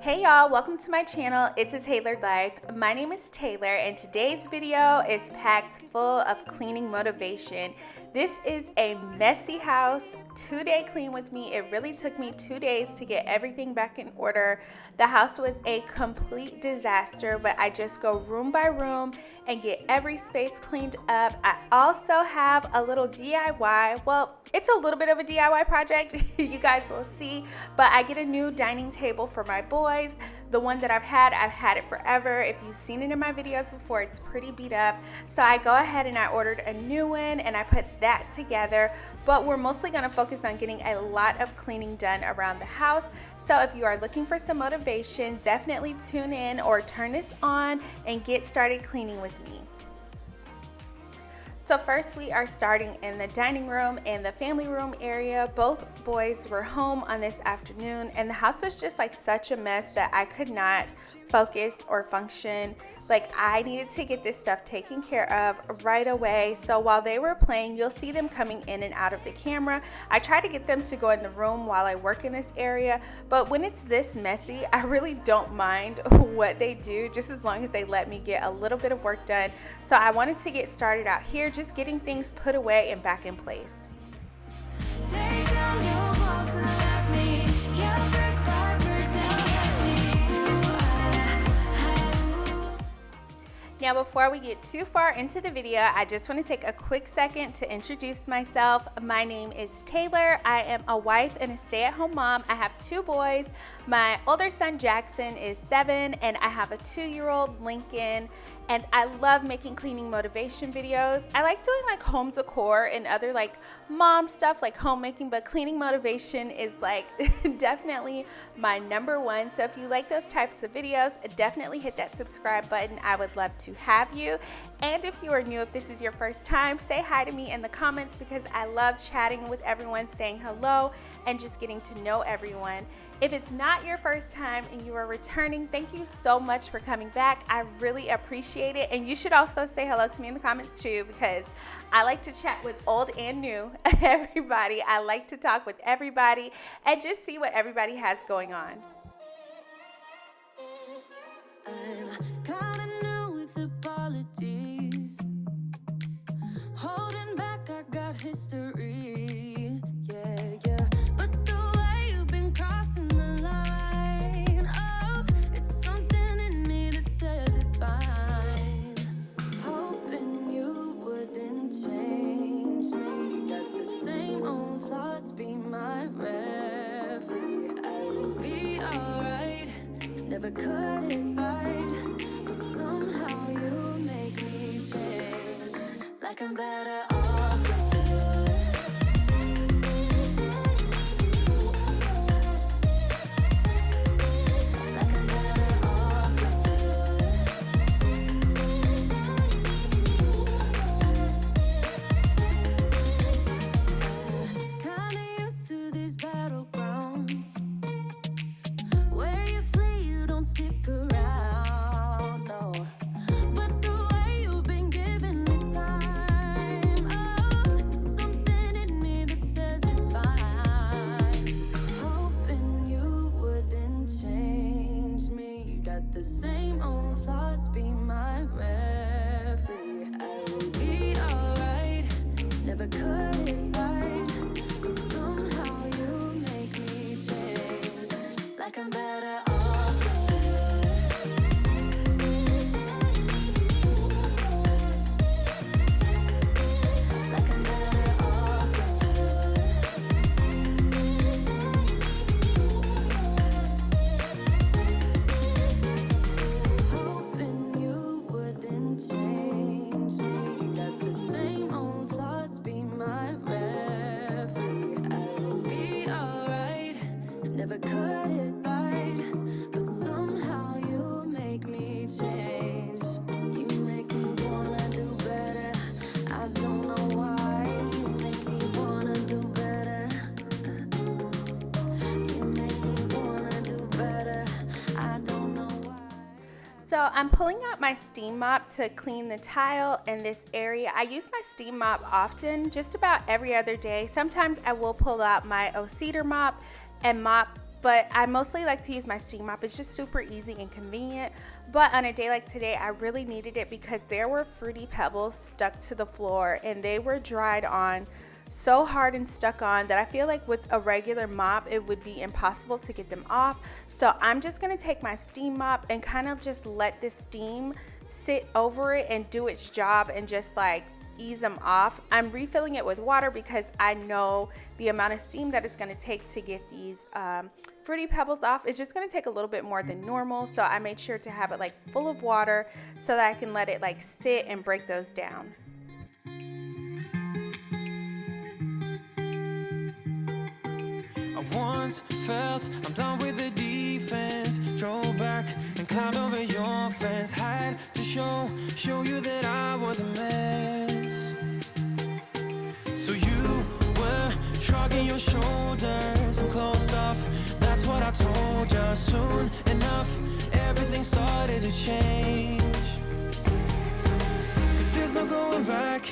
Hey y'all, welcome to my channel. It's a Tailored Life. My name is Taylor and today's video is packed full of cleaning motivation. This is a messy house, 2-day clean with me. It really took me 2 days to get everything back in order. The house was a complete disaster, but I just go room by room and get every space cleaned up. I also have a little DIY. Well, it's a little bit of a DIY project, you guys will see, but I get a new dining table for my boys. The one that I've had it forever. If you've seen it in my videos before, it's pretty beat up. So I go ahead and I ordered a new one and I put that together, but we're mostly gonna focus on getting a lot of cleaning done around the house. So if you are looking for some motivation, definitely tune in or turn this on and get started cleaning with me. So first we are starting in the dining room and the family room area. Both boys were home on this afternoon and the house was just like such a mess that I could not focus or function. Like I needed to get this stuff taken care of right away. So while they were playing, you'll see them coming in and out of the camera. I try to get them to go in the room while I work in this area, but when it's this messy, I really don't mind what they do, just as long as they let me get a little bit of work done. So I wanted to get started out here, just getting things put away and back in place. Take down your walls and let me get brick by brick. Now before we get too far into the video, I just want to take a quick second to introduce myself. My name is Taylor. I am a wife and a stay-at-home mom. I have 2 boys. My older son Jackson is 7 and I have a 2-year-old Lincoln. And I love making cleaning motivation videos. I like doing like home decor and other like mom stuff like homemaking, but cleaning motivation is like definitely my #1. So if you like those types of videos, definitely hit that subscribe button. I would love to have you. And if you are new, if this is your first time, say hi to me in the comments because I love chatting with everyone, saying hello and just getting to know everyone. If it's not your first time and you are returning, thank you so much for coming back. I really appreciate it. And you should also say hello to me in the comments too, because I like to chat with old and new, everybody. I like to talk with everybody and just see what everybody has going on. I'm kinda new with apologies. Holding back, I got history. Yeah. But the way you've been crossing the line, oh, it's something in me that says it's fine. Hoping you wouldn't change me. Got the same old flaws, be my referee. I will be alright. Never cut it right, but somehow you make me change. Like I'm better off with you. Like I'm better off with you. Kinda used to these battlegrounds where you flee, you don't stick around, no. But the way you've been giving me time, oh, it's something in me that says it's fine. Hoping you wouldn't change me. You got the same old flaws, be my referee. I will be alright, never cut it right, but somehow you make me change. Like I'm better off with you. Like I'm better off with you. Hoping you wouldn't change me. Got the same old flaws, be my referee. I will be alright, never cut it right, but somehow you make me change. You make me wanna do better. I don't know why. You make me wanna do better. You make me wanna do better. I don't know why. So I'm pulling out my steam mop to clean the tile in this area. I use my steam mop often, just about every other day. Sometimes I will pull out my Ocedar mop and mop but I mostly like to use my steam mop. It's just super easy and convenient. But on a day like today, I really needed it because there were Fruity Pebbles stuck to the floor and they were dried on so hard and stuck on that I feel like with a regular mop it would be impossible to get them off. So I'm just gonna take my steam mop and kind of just let the steam sit over it and do its job and just like ease them off. I'm refilling it with water because I know the amount of steam that it's going to take to get these Fruity Pebbles off is just going to take a little bit more than normal. So I made sure to have it like full of water so that I can let it like sit and break those down. I once felt I'm done with the defense. Drove back and climbed over your fence. Had to show you that I was a mess. So you were shrugging your shoulders and closed off. That's what I told you. Soon enough, everything started to change. 'Cause there's no going back.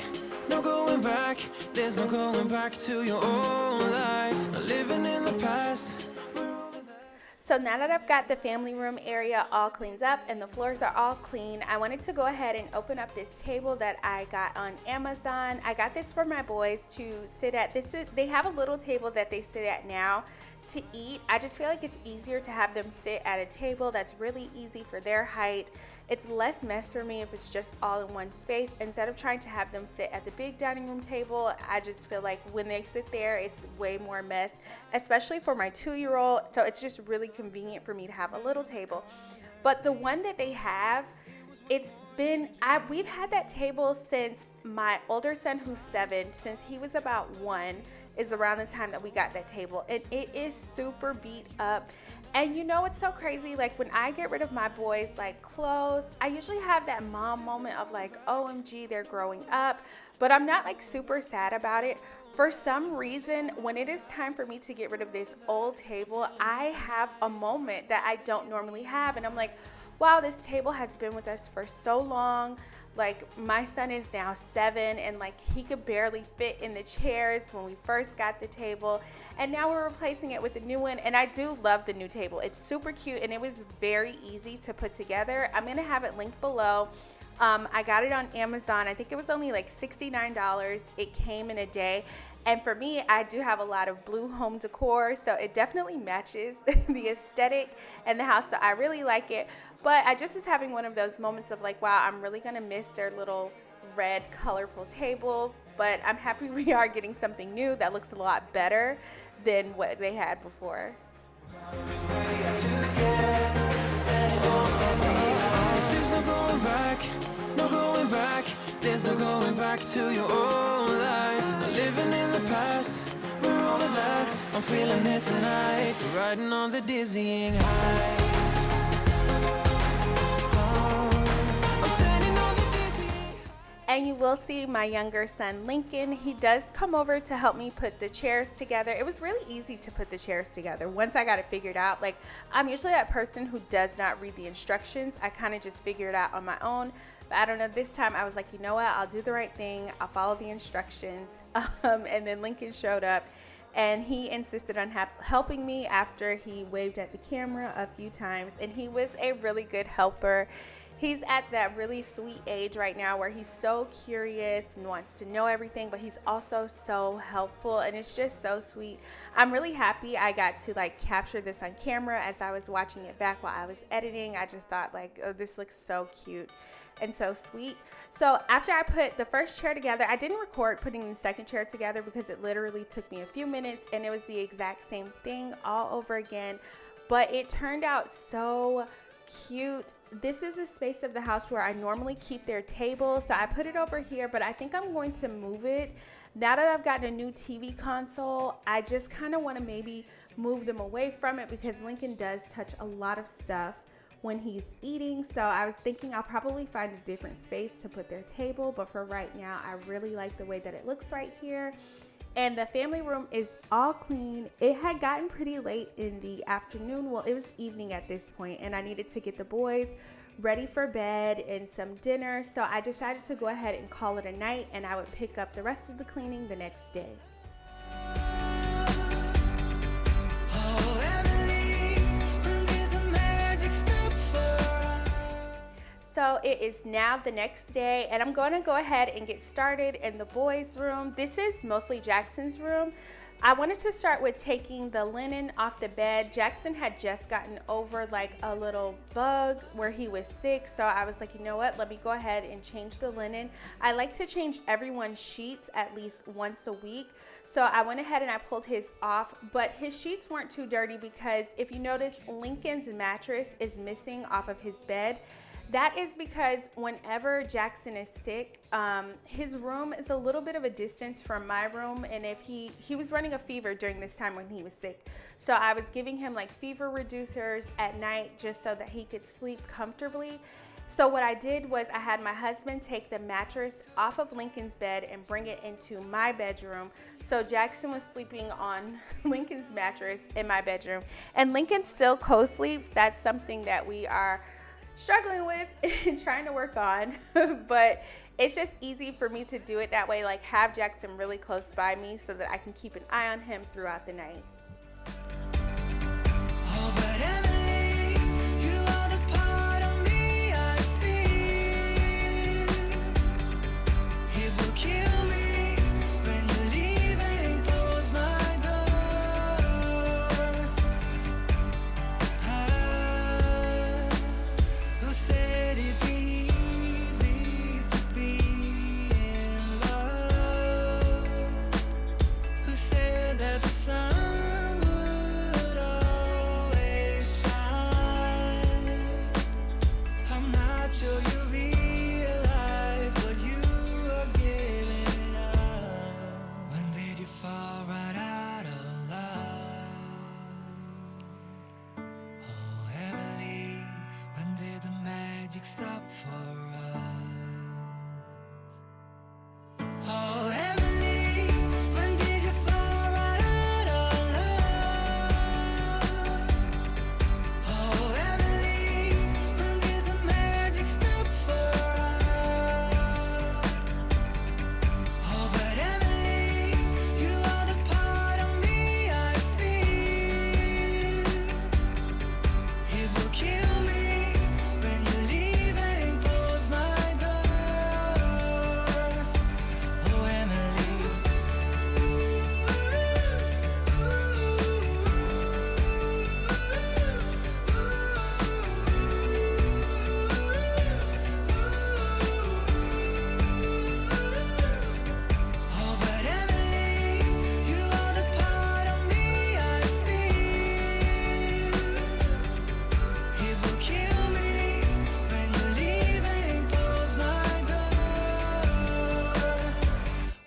No going back, there's no going back to your old life. Not living in the past. So now that I've got the family room area all cleaned up and the floors are all clean, I wanted to go ahead and open up this table that I got on Amazon. I got this for my boys to sit at. They have a little table that they sit at now to eat. I just feel like it's easier to have them sit at a table that's really easy for their height. It's less mess for me if it's just all in one space. Instead of trying to have them sit at the big dining room table, I just feel like when they sit there, it's way more mess, especially for my 2-year-old. So it's just really convenient for me to have a little table. But the one that they have, we've had that table since my older son, who's 7, since he was about 1, is around the time that we got that table. And it is super beat up. And you know what's so crazy? Like when I get rid of my boys' like clothes, I usually have that mom moment of like, OMG, they're growing up. But I'm not like super sad about it. For some reason, when it is time for me to get rid of this old table, I have a moment that I don't normally have. And I'm like, wow, this table has been with us for so long. Like my son is now 7 and like he could barely fit in the chairs when we first got the table, and now we're replacing it with a new one. And I do love the new table. It's super cute and it was very easy to put together. I'm gonna have it linked below. I got it on Amazon. I think it was only like $69. It came in a day. And for me, I do have a lot of blue home decor, so it definitely matches the aesthetic and the house, so I really like it. But I just was having one of those moments of like, wow, I'm really gonna miss their little red colorful table, but I'm happy we are getting something new that looks a lot better than what they had before. There's no going back to your old life. Not living in the past, we're over that. I'm feeling it tonight. We're riding on the dizzying heights. And you will see my younger son, Lincoln. He does come over to help me put the chairs together. It was really easy to put the chairs together once I got it figured out. Like, I'm usually that person who does not read the instructions. I kind of just figure it out on my own. But I don't know, this time I was like, you know what? I'll do the right thing. I'll follow the instructions. And then Lincoln showed up and he insisted on helping me after he waved at the camera a few times. And he was a really good helper. He's at that really sweet age right now where he's so curious and wants to know everything, but he's also so helpful, and it's just so sweet. I'm really happy I got to like capture this on camera as I was watching it back while I was editing. I just thought like, oh, this looks so cute and so sweet. So after I put the first chair together, I didn't record putting the second chair together because it literally took me a few minutes and it was the exact same thing all over again, but it turned out so cute. This is a space of the house where I normally keep their table, so I put it over here, but I think I'm going to move it. Now that I've gotten a new TV console, I just kind of want to maybe move them away from it because Lincoln does touch a lot of stuff when he's eating, so I was thinking I'll probably find a different space to put their table, but for right now I really like the way that it looks right here. And the family room is all clean. It had gotten pretty late in the afternoon. Well, it was evening at this point, and I needed to get the boys ready for bed and some dinner. So I decided to go ahead and call it a night, and I would pick up the rest of the cleaning the next day. Oh, heavenly So it is now the next day, and I'm going to go ahead and get started in the boys' room. This is mostly Jackson's room. I wanted to start with taking the linen off the bed. Jackson had just gotten over like a little bug where he was sick, so I was like, you know what, let me go ahead and change the linen. I like to change everyone's sheets at least once a week. So I went ahead and I pulled his off, but his sheets weren't too dirty because if you notice, Lincoln's mattress is missing off of his bed. That is because whenever Jackson is sick, his room is a little bit of a distance from my room, and if he was running a fever during this time when he was sick. So I was giving him like fever reducers at night just so that he could sleep comfortably. So what I did was I had my husband take the mattress off of Lincoln's bed and bring it into my bedroom. So Jackson was sleeping on Lincoln's mattress in my bedroom, and Lincoln still co-sleeps. That's something that we are struggling with and trying to work on, but it's just easy for me to do it that way, like have Jackson really close by me so that I can keep an eye on him throughout the night. Oh, but Emily, you are the part of me I feel. It will kill me when you leave and close my door. Who said it'd be easy to be in love? Who said that the sun would always shine? I'm not sure you realize what you are giving up. When did you fall right out of love? Oh, Emily, when did the magic stop for us? Oh, Emily, when did you fall right out of love? Oh, Emily, when did the magic stop for us? Oh, but Emily, you are the part of me I feel. It will kill me when you leave and close my door. Oh, Emily. Oh, but Emily, you are the part of me I feel. It will kill me when you leave and close my door.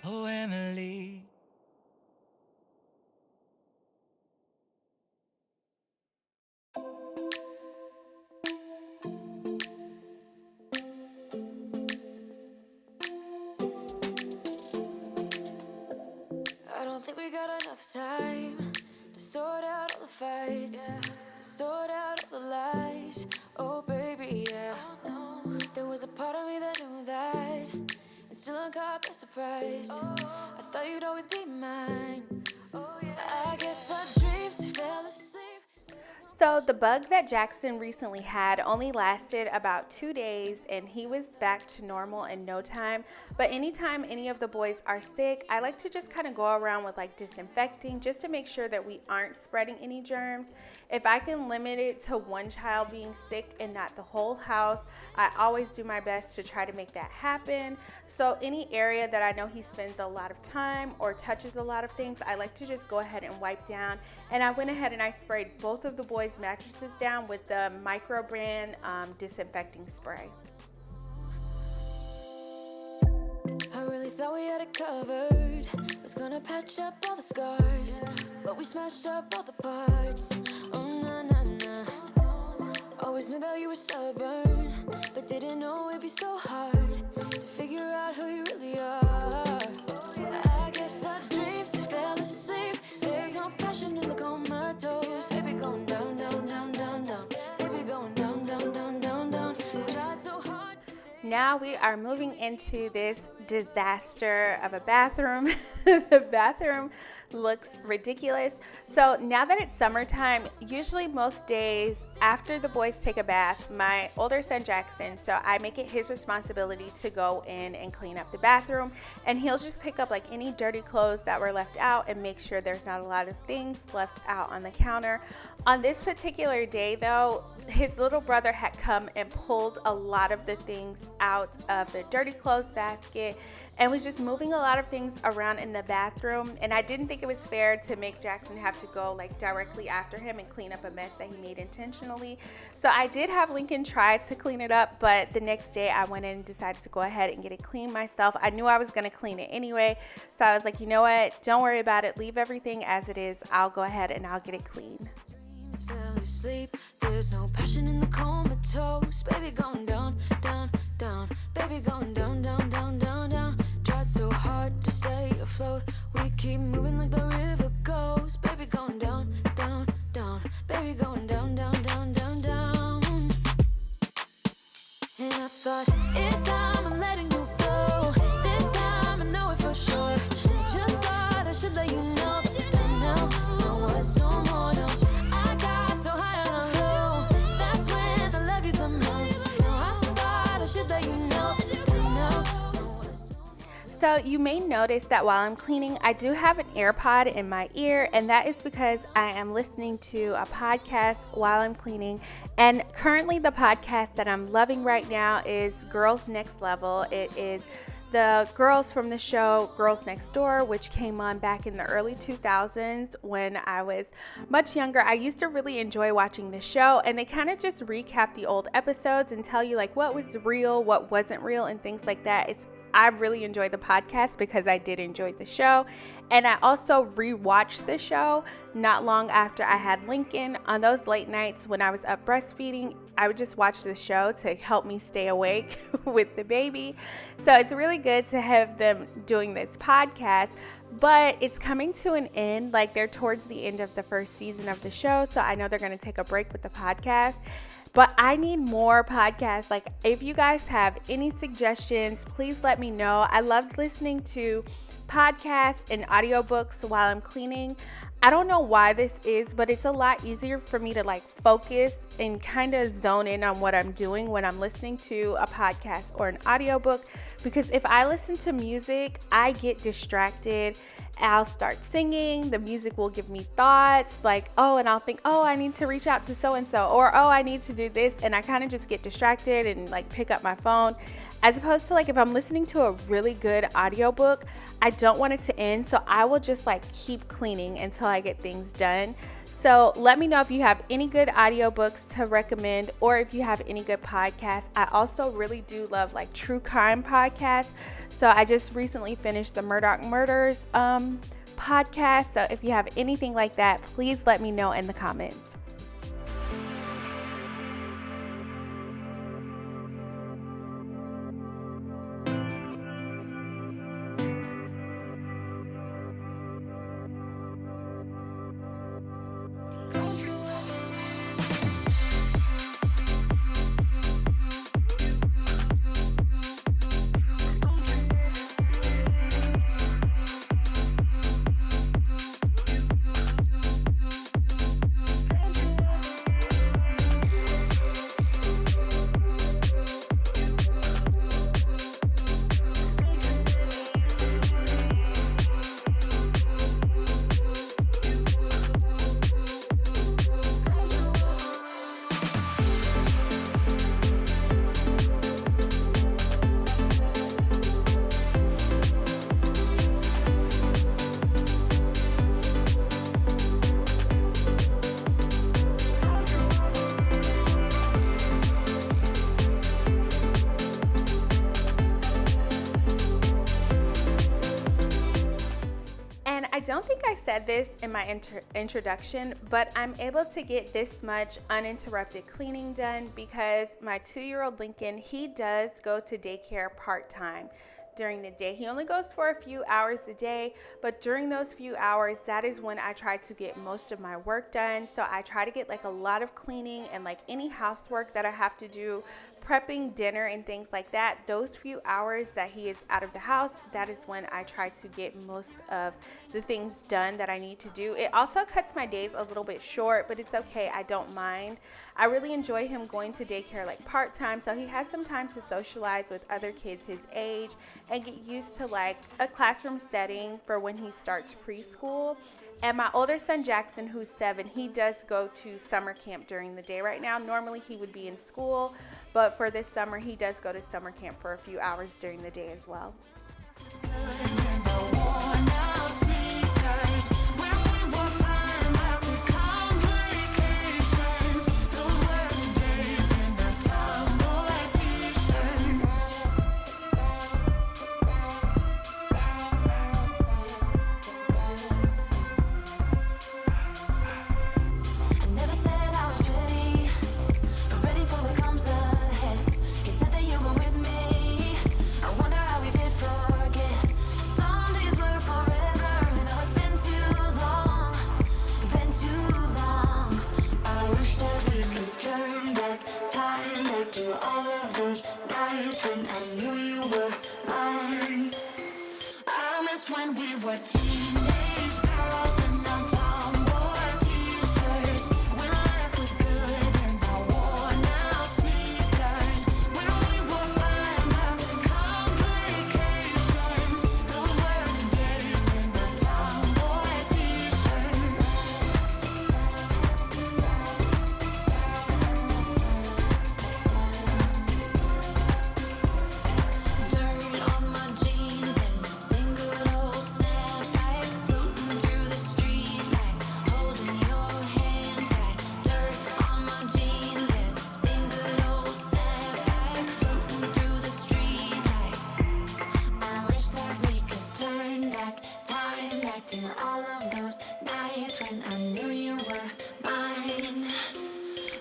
Oh, Emily. I don't think we got enough time to sort out all the fights, to sort out all the lies. Oh, baby, yeah. There was a part of me that knew that, and still I'm caught by surprise. I thought you'd always be mine. I guess our dreams fell asleep. So the bug that Jackson recently had only lasted about 2 days, and he was back to normal in no time. But anytime any of the boys are sick, I like to just kind of go around with like disinfecting just to make sure that we aren't spreading any germs. If I can limit it to one child being sick and not the whole house, I always do my best to try to make that happen. So any area that I know he spends a lot of time or touches a lot of things, I like to just go ahead and wipe down. And I went ahead and I sprayed both of the boys' mattresses down with the Micro brand disinfecting spray. I really thought we had it covered. Was gonna patch up all the scars, but we smashed up all the parts. Oh, na na na. Always knew that you were stubborn, but didn't know it'd be so hard to figure out who you really are. I guess our dreams fell asleep. There's no passion in the comatose. Baby going down, down, down, down, down. Baby going down, down, down, down, down. Tried so hard to stay. Now we are moving into this disaster of a bathroom. The bathroom looks ridiculous. So now that it's summertime, usually most days after the boys take a bath, my older son Jackson, so I make it his responsibility to go in and clean up the bathroom, and he'll just pick up like any dirty clothes that were left out and make sure there's not a lot of things left out on the counter. On this particular day though, his little brother had come and pulled a lot of the things out of the dirty clothes basket and was just moving a lot of things around in the bathroom, and I didn't think it was fair to make Jackson have to go like directly after him and clean up a mess that he made intentionally. So I did have Lincoln try to clean it up, but the next day I went in and decided to go ahead and get it cleaned myself. I knew I was going to clean it anyway, so I was like, you know what, don't worry about it, leave everything as it is. I'll go ahead and I'll get it clean. Fell asleep, there's no passion in the comatose. Baby going down, down, down. Baby going down, down, down, down, down. Tried so hard to stay afloat. We keep moving like the river goes. Baby going down, down, down. Baby going down, down, down, down, down. And I thought, it's time I'm letting you go. This time I know it for sure. Just thought I should let you know that you don't know. No words, no more, no. So you may notice that while I'm cleaning, I do have an AirPod in my ear, and that is because I am listening to a podcast while I'm cleaning. And currently the podcast that I'm loving right now is Girls Next Level. It is the girls from the show Girls Next Door, which came on back in the early 2000s when I was much younger. I used to really enjoy watching the show, and they kind of just recap the old episodes and tell you like what was real, what wasn't real, and things like that. I really enjoy the podcast because I did enjoy the show, and I also rewatched the show not long after I had Lincoln. On those late nights when I was up breastfeeding, I would just watch the show to help me stay awake with the baby. So it's really good to have them doing this podcast, but it's coming to an end. Like, they're towards the end of the first season of the show, so I know they're going to take a break with the podcast. But I need more podcasts. Like, if you guys have any suggestions, please let me know. I loved listening to podcasts and audiobooks while I'm cleaning. I don't know why this is, but it's a lot easier for me to like focus and kind of zone in on what I'm doing when I'm listening to a podcast or an audiobook, because if I listen to music, I get distracted. I'll start singing, the music will give me thoughts like, oh, and I'll think, oh, I need to reach out to so-and-so, or oh, I need to do this, and I kind of just get distracted and like pick up my phone. As opposed to like if I'm listening to a really good audiobook, I don't want it to end, so I will just like keep cleaning until I get things done. So let me know if you have any good audiobooks to recommend, or if you have any good podcasts. I also really do love like true crime podcasts. So I just recently finished the Murdoch Murders podcast. So if you have anything like that, please let me know in the comments. I don't think I said this in my introduction, but I'm able to get this much uninterrupted cleaning done because my 2-year-old Lincoln, he does go to daycare part-time. during the day. He only goes for a few hours a day, but during those few hours, that is when I try to get most of my work done. So I try to get like a lot of cleaning and like any housework that I have to do, prepping dinner and things like that. Those few hours that he is out of the house, that is when I try to get most of the things done that I need to do. It also cuts my days a little bit short, but it's okay. I don't mind. I really enjoy him going to daycare like part-time, so he has some time to socialize with other kids his age and get used to like a classroom setting for when he starts preschool. And my older son Jackson, who's 7, he does go to summer camp during the day right now. Normally he would be in school, but for this summer he does go to summer camp for a few hours during the day as well. When we were teenage girls and our tomboy t-shirts, when life was good and our worn out sneakers, when we were fine about the complications, those were the days in the tomboy t-shirts. Dirt on my jeans and single to all of those nights when I knew you were mine.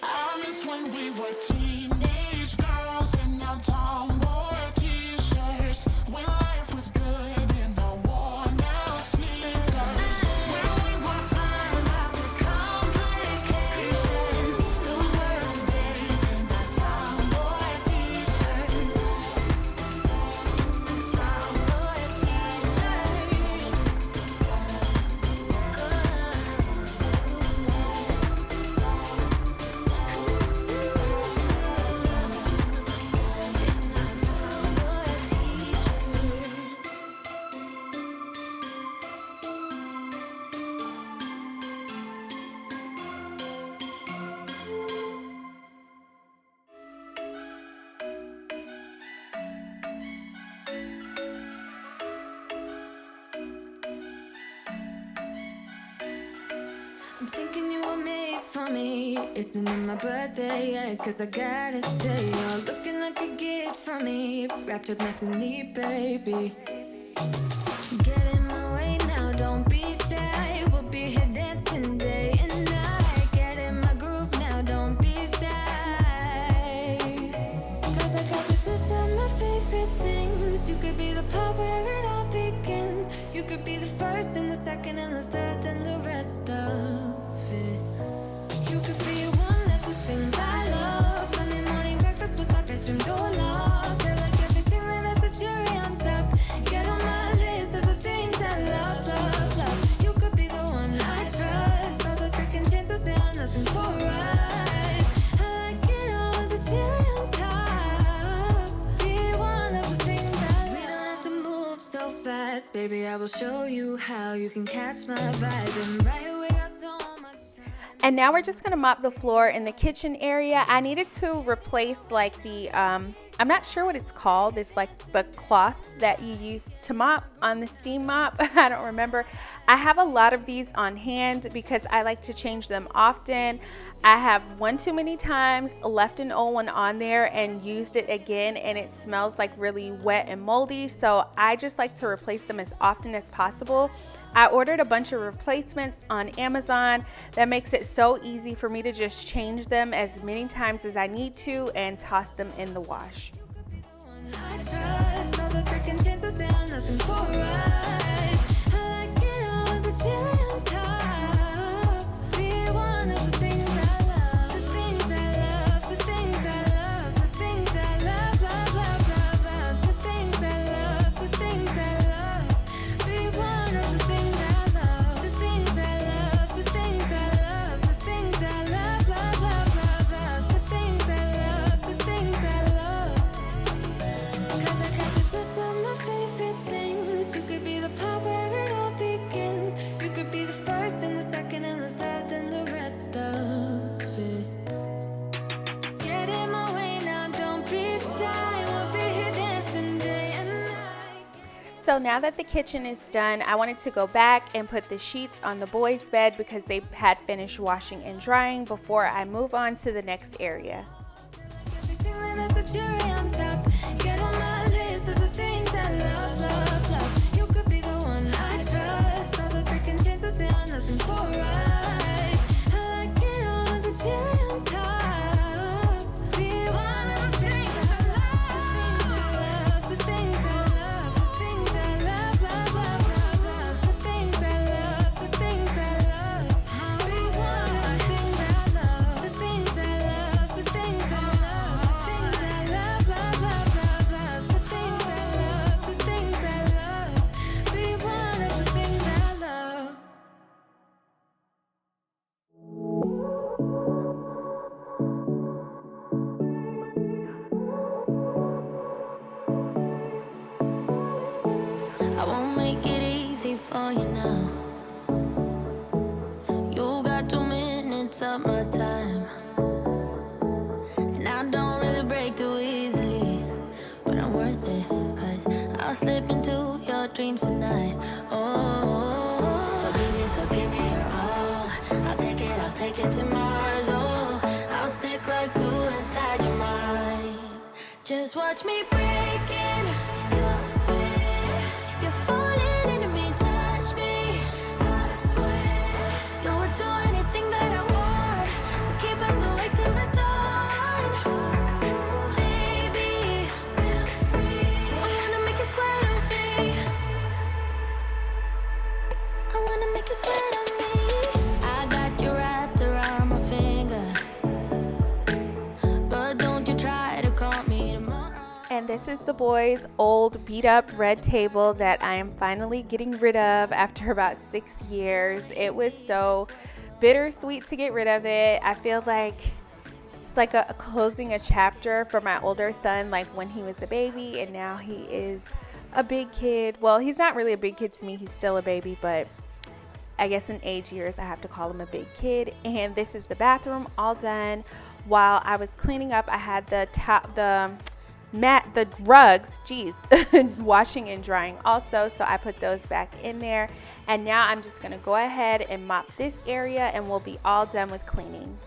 I miss when we were teenage girls in our tomboy t-shirts, when life was good in our worn out sneakers, when we were fine about the complications. Those were the days in the tomboy t-shirts, tomboy t-shirts. I'm thinking you were made for me. Isn't it my birthday yet? Cause I gotta say, you're looking like a gift for me. Wrapped up nice and neat, baby. Get in my way now, don't be shy. We'll be here dancing day and night. Get in my groove now, don't be shy. Cause I got this list of my favorite things. You could be the part where it all begins. You could be the first and the second and the third and the rest of it. You could be one of the things I love. Sunday morning breakfast with my bedroom door locked. I like everything that has a cherry on top. Get on my list of the things I love, love, love. You could be the one I trust. All the second chances, they are nothing for us. I like it all with the cherry on top. Be one of the things I love. We don't have to move so fast, baby. I will show you how you can catch my vibe. And right away, got so much time. And now we're just gonna mop the floor in the kitchen area. I needed to replace like the, I'm not sure what it's called. It's like the cloth that you use to mop on the steam mop. I don't remember. I have a lot of these on hand because I like to change them often. I have one too many times left an old one on there and used it again, and it smells like really wet and moldy. So I just like to replace them as often as possible. I ordered a bunch of replacements on Amazon. That makes it so easy for me to just change them as many times as I need to and toss them in the wash. I trust all the the second chance, I say I'm nothing for right. I like it all with the cherry on top. Be one of the things I love, the things I love, the things I love, the things I love, love, love, love, love, the things I love, the things I love. Be one of the things I love, the things I love, the things I love, the things I love, love, love, love, love, the things I love, the things I love. 'Cause I got this list of my favorite things. You could be the part where it all begins. You could be the first and the second and the third and the rest of it. Get in my way now, don't be shy. We'll be here dancing day and night. So now that the kitchen is done, I wanted to go back and put the sheets on the boys' bed because they had finished washing and drying before I move on to the next area. Everything that has a cherry on top. Get on my list of the things I love, love, love. You could be the one I trust. For the second chance, I say I'm nothing for right. I like it all with the cherry on top. Be one of the things I love, the things I love, the things I love, love, love, love, love, the things I love, the things I love. Be one of the things I love, the things I love, the things I love, the things I love, love, love, love, love, the things I love, the things I love. Be one of the things I love. I won't make it easy for you now. You got 2 minutes of my time, and I don't really break too easily, but I'm worth it, 'cause I'll slip into your dreams tonight. Oh, so give me your all. I'll take it to Mars. Oh, I'll stick like glue inside your mind. Just watch me breaking your sweat. You're falling into me, touch me. I swear you would do anything that I want, so keep us awake till the dawn. Baby, feel free. I wanna make you sweat on me. I wanna make you sweat on me. I got you wrapped around my finger, but don't you try to call me tomorrow. And this is the boys' old beat up red table that I am finally getting rid of after about 6 years. It was so bittersweet to get rid of it. I feel like it's like a closing a chapter for my older son, like when he was a baby and now he is a big kid. Well, he's not really a big kid to me. He's still a baby, but I guess in age years I have to call him a big kid. And this is the bathroom all done. While I was cleaning up, I had the rugs, washing and drying also, so I put those back in there. And now I'm just gonna go ahead and mop this area and we'll be all done with cleaning.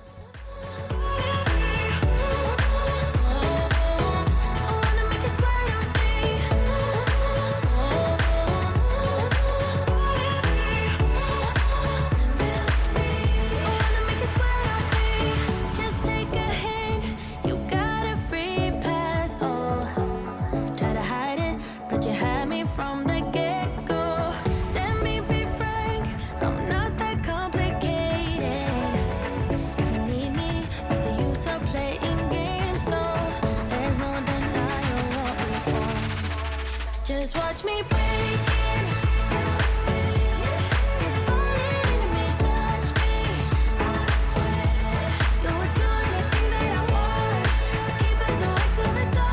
From the get-go, let me be frank, I'm not that complicated. If you need me, what's the use of playing games? No, there's no denying what we want. Just watch me break it. You're falling into me, touch me. I swear you would do anything that I want, so keep us awake till the dawn.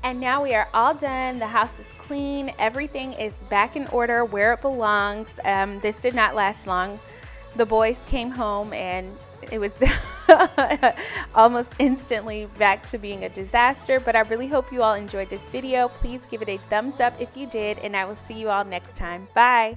And now we are all done. The house is clean. Everything is back in order where it belongs. This did not last long. The boys came home and it was almost instantly back to being a disaster. But I really hope you all enjoyed this video. Please give it a thumbs up if you did, and I will see you all next time. Bye.